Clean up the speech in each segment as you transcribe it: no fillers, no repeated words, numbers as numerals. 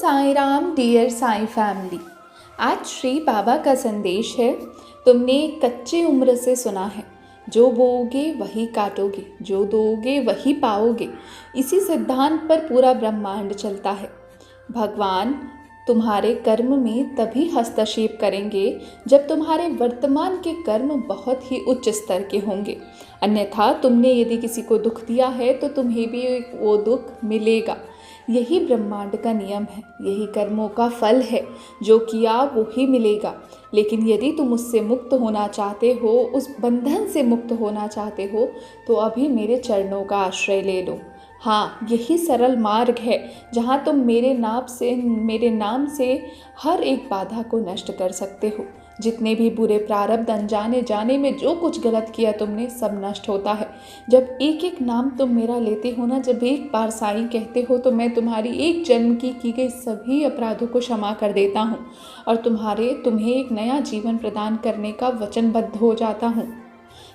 Sai Ram dear Sai family. आज श्री बाबा का संदेश है। तुमने कच्चे उम्र से सुना है, जो बोओगे वही काटोगे, जो दोगे वही पाओगे। इसी सिद्धांत पर पूरा ब्रह्मांड चलता है। भगवान तुम्हारे कर्म में तभी हस्तक्षेप करेंगे जब तुम्हारे वर्तमान के कर्म बहुत ही उच्च स्तर के होंगे। अन्यथा तुमने यदि किसी को दुख दिया है तो तुम्हें भी वो दुख मिलेगा। यही ब्रह्मांड का नियम है, यही कर्मों का फल है। जो किया वो ही मिलेगा। लेकिन यदि तुम उससे मुक्त होना चाहते हो, उस बंधन से मुक्त होना चाहते हो, तो अभी मेरे चरणों का आश्रय ले लो। हाँ, यही सरल मार्ग है जहाँ तुम मेरे नाम से हर एक बाधा को नष्ट कर सकते हो। जितने भी बुरे प्रारब्ध अनजाने जाने में जो कुछ गलत किया तुमने, सब नष्ट होता है जब एक एक नाम तुम मेरा लेते हो ना। जब एक बार साईं कहते हो तो मैं तुम्हारी एक जन्म की गई सभी अपराधों को क्षमा कर देता हूँ और तुम्हें एक नया जीवन प्रदान करने का वचनबद्ध हो जाता हूँ।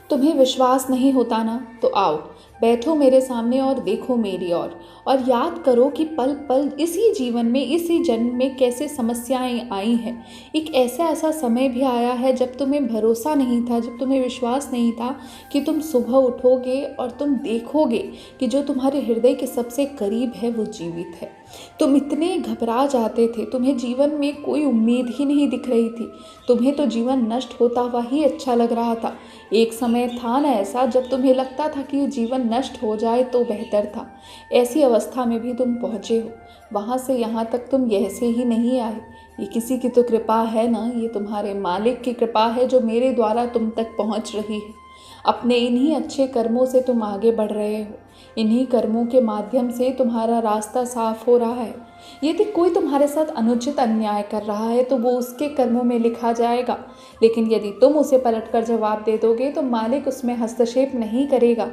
तुम्हें विश्वास नहीं होता ना, तो आओ बैठो मेरे सामने और देखो मेरी ओर, और याद करो कि पल पल इसी जीवन में, इसी जन्म में कैसे समस्याएं आई हैं। एक ऐसा समय भी आया है जब तुम्हें भरोसा नहीं था, जब तुम्हें विश्वास नहीं था कि तुम सुबह उठोगे और तुम देखोगे कि जो तुम्हारे हृदय के सबसे करीब है वो जीवित है। तुम इतने घबरा जाते थे, तुम्हें जीवन में कोई उम्मीद ही नहीं दिख रही थी। तुम्हें तो जीवन नष्ट होता हुआ ही अच्छा लग रहा था। एक समय था ना ऐसा जब तुम्हें लगता था कि ये जीवन नष्ट हो जाए तो बेहतर था। ऐसी अवस्था में भी तुम पहुँचे हो। वहाँ से यहाँ तक तुम ऐसे ही नहीं आए। ये किसी की तो कृपा है ना, ये तुम्हारे मालिक की कृपा है जो मेरे द्वारा तुम तक पहुँच रही है। अपने इन्हीं अच्छे कर्मों से तुम आगे बढ़ रहे हो। इन्हीं कर्मों के माध्यम से तुम्हारा रास्ता साफ हो रहा है। यदि कोई तुम्हारे साथ अनुचित अन्याय कर रहा है तो वो उसके कर्मों में लिखा जाएगा, लेकिन यदि तुम उसे पलटकर जवाब दे दोगे तो मालिक उसमें हस्तक्षेप नहीं करेगा।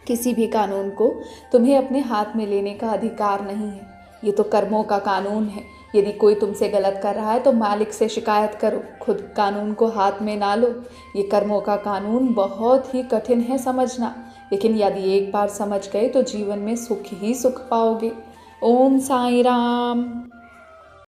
किसी भी कानून को तुम्हें अपने हाथ में लेने का अधिकार नहीं है। ये तो कर्मों का कानून है। यदि कोई तुमसे गलत कर रहा है तो मालिक से शिकायत करो, खुद कानून को हाथ में ना लो। ये कर्मों का कानून बहुत ही कठिन है समझना, लेकिन यदि एक बार समझ गए तो जीवन में सुख ही सुख पाओगे। ओम साईं राम।